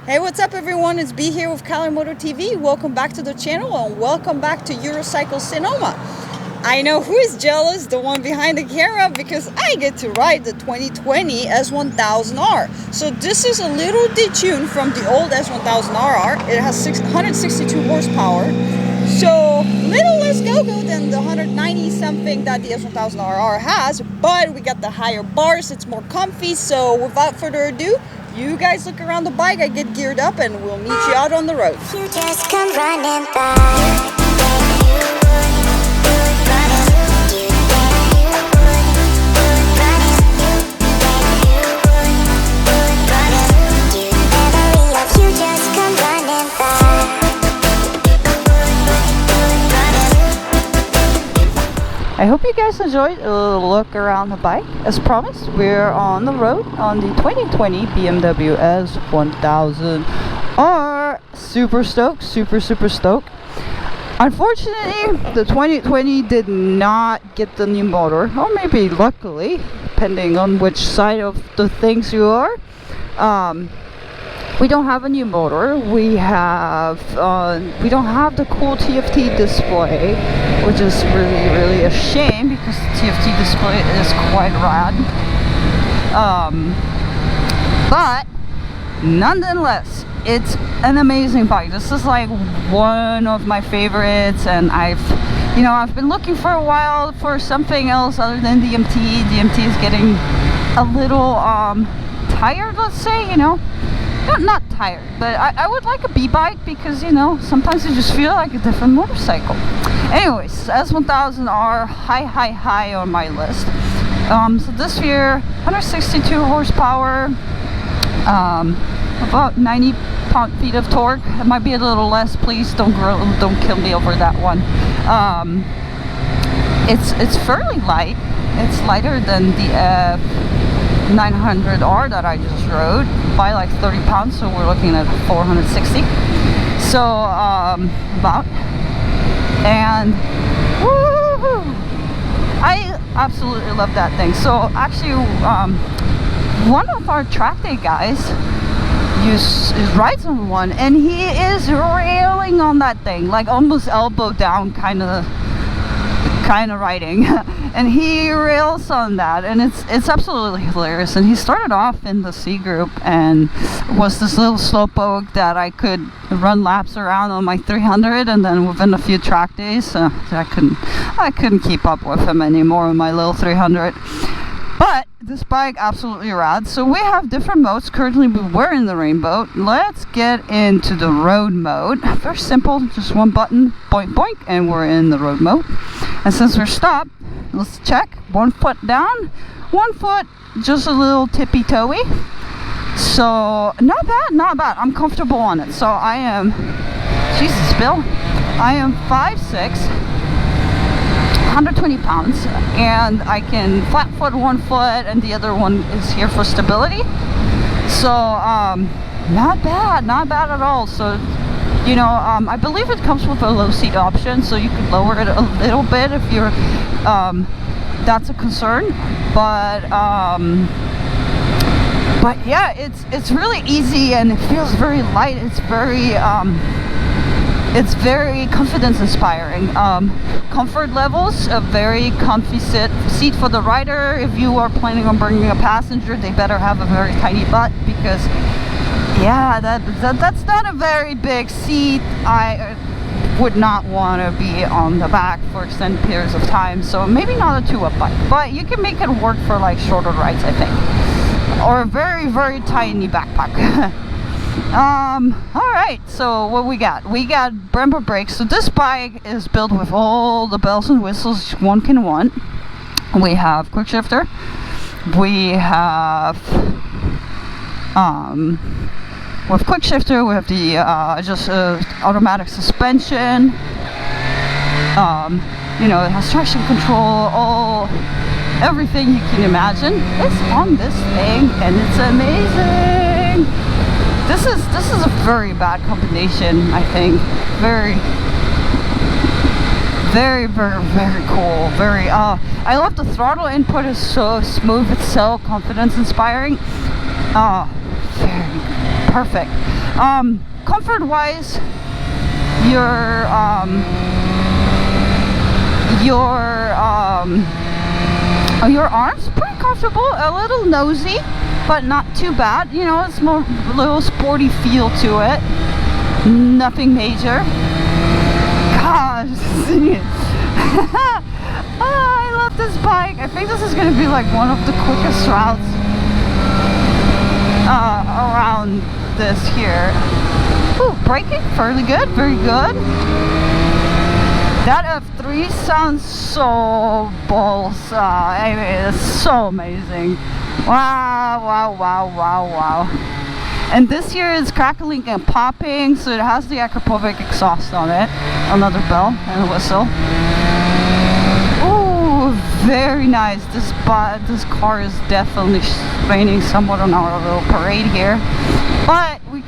Hey, what's up everyone? It's B here with Cali Moto TV. Welcome back to the channel and welcome back to Eurocycle Sonoma. I know who is jealous, the one behind the camera, because I get to ride the 2020 S1000R. So this is a little detuned from the old S1000RR. It has 162 horsepower. So little less go-go than the 190 something that the S1000RR has, but we got the higher bars, it's more comfy. So without further ado, you guys look around the bike, I get geared up, and we'll meet you out on the road. You just come running by. I hope you guys enjoyed a little look around the bike. As promised, we're on the road on the 2020 BMW S 1000R. Super stoked, super stoked. Unfortunately, the 2020 did not get the new motor, or maybe luckily, depending on which side of the things you are. We don't have a new motor. We don't have the cool TFT display, which is really a shame because the TFT display is quite rad. But nonetheless, it's an amazing bike. This is like one of my favorites, and I've been looking for a while for something else other than DMT. DMT is getting a little tired, let's say, Not tired, but I would like a B-bike because, sometimes you just feel like a different motorcycle. Anyways, S1000R, high on my list. So this year, 162 horsepower, about 90 pound-feet of torque. It might be a little less, please don't kill me over that one. It's fairly light. It's lighter than the 900R that I just rode by like 30 pounds, so we're looking at 460. So about, and woohoo! I absolutely love that thing. So actually, one of our track day guys rides on one, and he is railing on that thing, like almost elbow down kind of riding. And he rails on that, and it's absolutely hilarious. And he started off in the C group and was this little slowpoke that I could run laps around on my 300, and then within a few track days, I couldn't keep up with him anymore on my little 300. But this bike absolutely rad. So we have different modes. Currently we're in the rainbow. Let's get into the road mode. Very simple, just one button, boink boink, and we're in the road mode. And since we're stopped, let's check. 1 foot down, 1 foot just a little tippy toey. So not bad. I'm comfortable on it. So I am, Jesus Bill, I am 5'6", 120 pounds, and I can flat foot 1 foot, and the other one is here for stability. So not bad at all. So I believe it comes with a low seat option, so you could lower it a little bit if you're that's a concern. But yeah, it's really easy, and it feels very light. It's very confidence inspiring. Comfort levels, a very comfy seat for the rider. If you are planning on bringing a passenger, they better have a very tiny butt, because yeah, that's not a very big seat. I would not want to be on the back for extended periods of time. So maybe not a 2-up bike, but you can make it work for like shorter rides, I think, or a very tiny backpack. Alright, so what we got Brembo brakes. So this bike is built with all the bells and whistles one can want. We have quick shifter, we have with quick shifter we have the automatic suspension. It has traction control, everything you can imagine is on this thing, and it's amazing. This is a very bad combination, I think. Very cool. I love the throttle input is so smooth, it's so confidence inspiring. Very perfect. Comfort wise, your arms pretty comfortable, a little nosy, but not too bad. You know, it's more a little sporty feel to it. Nothing major. Gosh, I love this bike. I think this is gonna be like one of the quickest routes around this here. Ooh, braking fairly good, very good. That F3 sounds so balls. I mean, it's so amazing. Wow, wow, wow, wow, wow. And this here is crackling and popping, so it has the Akrapovic exhaust on it. Another bell and a whistle. Ooh, very nice. This car is definitely raining somewhat on our little parade here. But we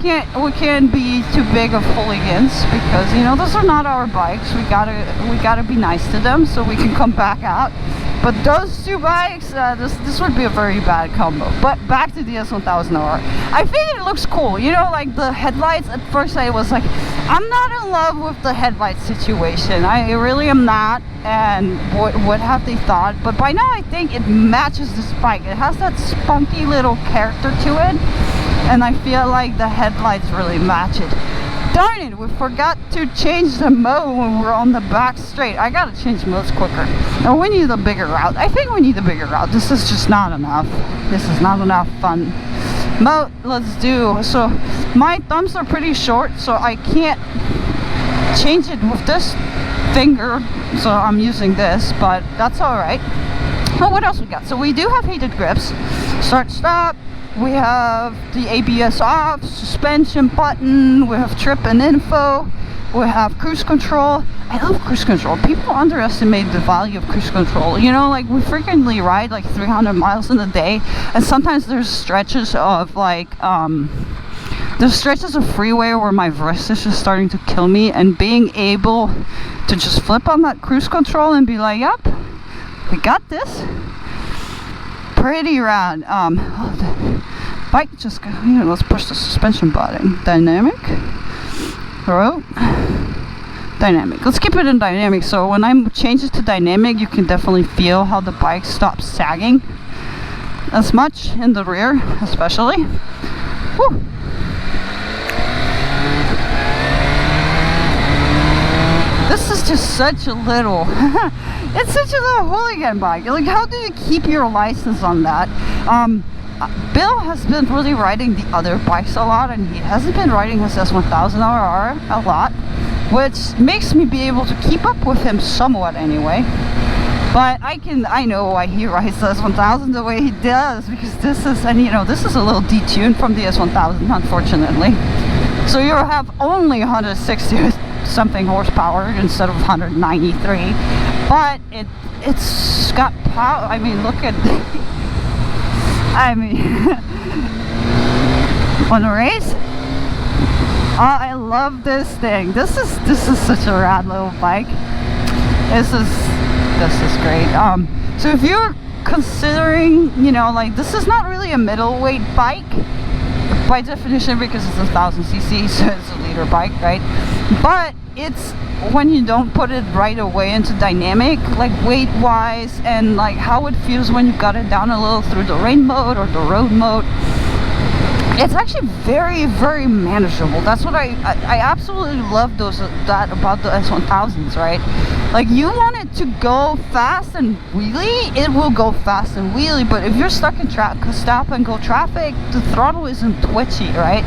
can't be too big of hooligans, because you know those are not our bikes. We gotta be nice to them so we can come back out. But those two bikes, this would be a very bad combo. But back to the S1000R. I think it looks cool. You know, like the headlights. At first, I was like, I'm not in love with the headlight situation. I really am not. And what have they thought? But by now, I think it matches this bike. It has that spunky little character to it. And I feel like the headlights really match it. Darn it, we forgot to change the mode when we're on the back straight. I gotta change modes quicker. No, we need a bigger route. I think we need a bigger route. This is just not enough. This is not enough fun. Mode, let's do. So my thumbs are pretty short, so I can't change it with this finger. So I'm using this, but that's alright. Oh, what else we got? So we do have heated grips. Start, stop. We have the ABS off, suspension button, we have trip and info, we have cruise control. I love cruise control. People underestimate the value of cruise control. You know, like we frequently ride like 300 miles in a day, and sometimes there's stretches of like, there's stretches of freeway where my wrist is just starting to kill me, and being able to just flip on that cruise control and be like, yep, we got this. Pretty rad. The bike just got, you know, let's push the suspension button. Dynamic. Road. Dynamic. Let's keep it in dynamic. So when I change it to dynamic, you can definitely feel how the bike stops sagging as much in the rear, especially. Woo. This is just such a little it's such a little hooligan bike. Like, how do you keep your license on that? Bill has been really riding the other bikes a lot, and he hasn't been riding his S1000RR a lot, which makes me be able to keep up with him somewhat anyway. But I know why he rides the S1000 the way he does, because this is, and you know, this is a little detuned from the S1000, unfortunately. So you have only 160 something horsepower instead of 193, but it's got power. I mean, look at I mean wanna race? Oh, I love this thing. This is such a rad little bike. This is great. So if you're considering, you know, like, this is not really a middleweight bike by definition, because it's 1000cc, so it's a liter bike, right? But it's, when you don't put it right away into dynamic, like weight wise, and like how it feels when you got it down a little through the rain mode or the road mode, it's actually very, very manageable. That's what I absolutely love that about the S1000s, right? Like, you want it to go fast and wheelie, it will go fast and wheelie, but if you're stuck in stop and go traffic, the throttle isn't twitchy, right?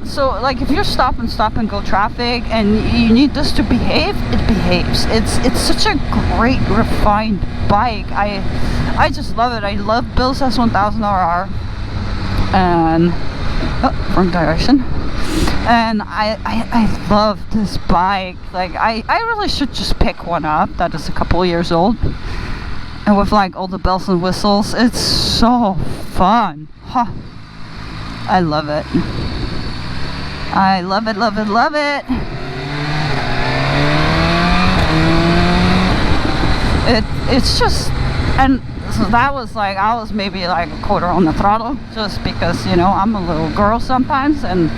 So like, if you're stop and go traffic and you need this to behave, it behaves. It's such a great, refined bike. I just love it. I love Bill's S1000RR. And oh, wrong direction. And I love this bike. Like, I really should just pick one up that is a couple years old, and with like all the bells and whistles. It's so fun. Huh. I love it. I love it, love it, love it. It's just, and so that was like, I was maybe like a quarter on the throttle, just because, you know, I'm a little girl sometimes, and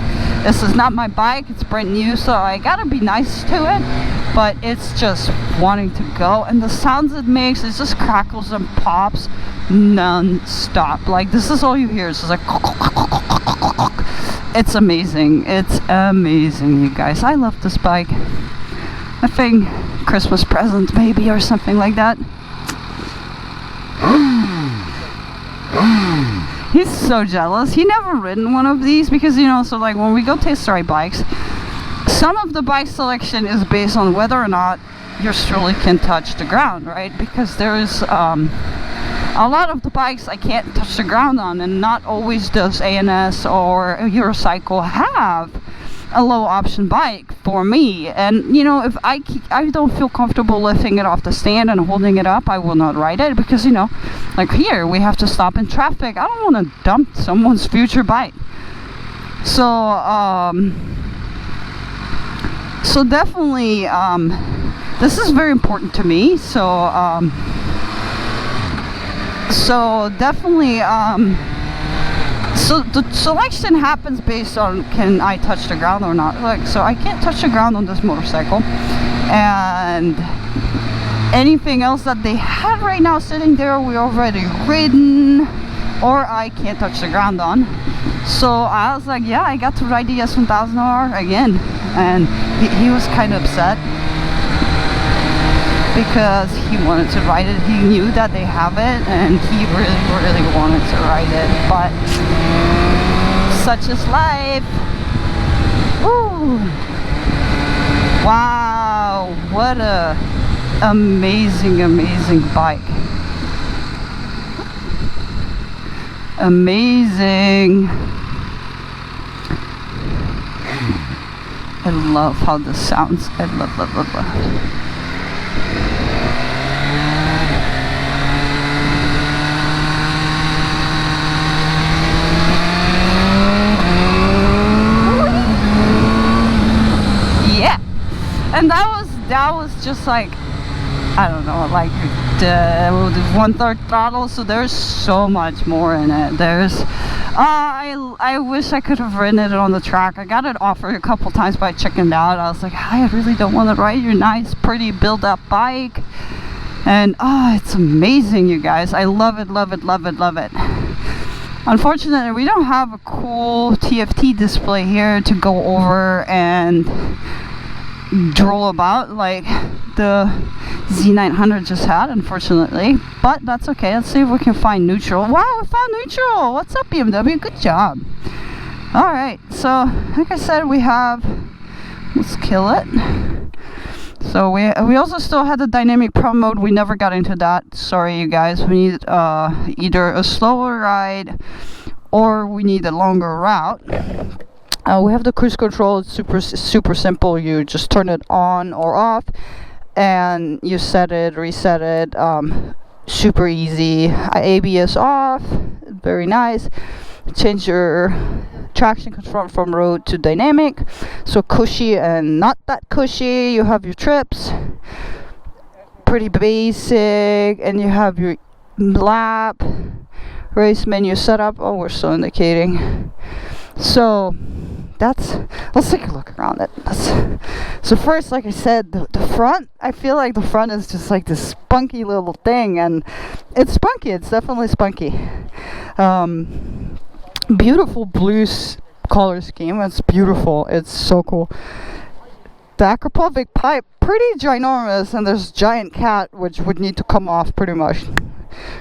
This is not my bike, it's brand new, so I gotta be nice to it, but it's just wanting to go, and the sounds it makes, it just crackles and pops non-stop. Like, this is all you hear, it's just like it's amazing. It's amazing, you guys. I love this bike. I think Christmas present maybe, or something like that. He's so jealous. He never ridden one of these because, you know, so like when we go test ride bikes, some of the bike selection is based on whether or not your stroller can touch the ground, right? Because there's a lot of the bikes I can't touch the ground on, and not always does ANS or Eurocycle have a low option bike for me. And you know, if I don't feel comfortable lifting it off the stand and holding it up, I will not ride it, because, you know, like here we have to stop in traffic. I don't want to dump someone's future bike. So definitely this is very important to me. So definitely so the selection happens based on, can I touch the ground or not? Like, so I can't touch the ground on this motorcycle, and anything else that they had right now sitting there we already ridden, or I can't touch the ground on. So I was like, yeah, I got to ride the S1000R again, and he was kind of upset because he wanted to ride it. He knew that they have it, and he really wanted to ride it, but such is life. Woo! Wow, what a amazing bike. Amazing. I love how this sounds. I love. And that was just like, I don't know, like the 1/3 throttle. So there's so much more in it. There's I wish I could have ridden it on the track. I got it offered a couple times, but I chickened out. I was like, I really don't want to ride your nice, pretty built up bike. And it's amazing, you guys. I love it. Unfortunately, we don't have a cool TFT display here to go over and droll about like the Z900 just had, unfortunately, but that's okay. Let's see if we can find neutral. Wow, we found neutral. What's up, BMW? Good job. All right, so like I said, we have, let's kill it. So we also still had the dynamic pro mode. We never got into that, sorry you guys. We need either a slower ride or we need a longer route. We have the cruise control. It's super simple. You just turn it on or off, and you set it, reset it. Super easy. ABS off. Very nice. Change your traction control from road to dynamic. So cushy and not that cushy. You have your trips. Pretty basic, and you have your lap, race menu setup. Oh, we're still indicating. So let's take a look around it. So first, like I said, the front, I feel like the front is just like this spunky little thing, and it's spunky. It's definitely spunky. Beautiful blue color scheme. It's beautiful. It's so cool. The Acropovic pipe, pretty ginormous, and there's giant cat which would need to come off pretty much.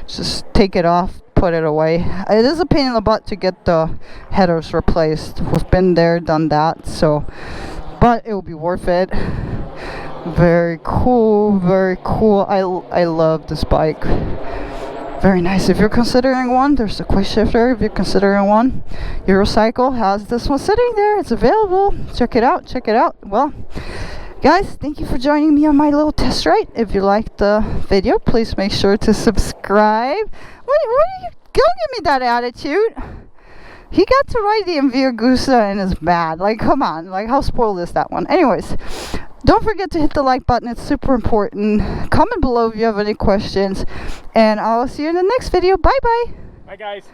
Just take it off, put it away. It is a pain in the butt to get the headers replaced. We've been there, done that, so, but it will be worth it. Very cool. I love this bike. Very nice. If you're considering one, there's a quick shifter. If you're considering one, Eurocycle has this one sitting there. It's available. Check it out. Well, guys, thank you for joining me on my little test ride. If you liked the video, please make sure to subscribe. What are you? Don't give me that attitude. He got to ride the Untitled and is mad. Like, come on. Like, how spoiled is that one? Anyways, don't forget to hit the like button. It's super important. Comment below if you have any questions. And I'll see you in the next video. Bye-bye. Bye, guys.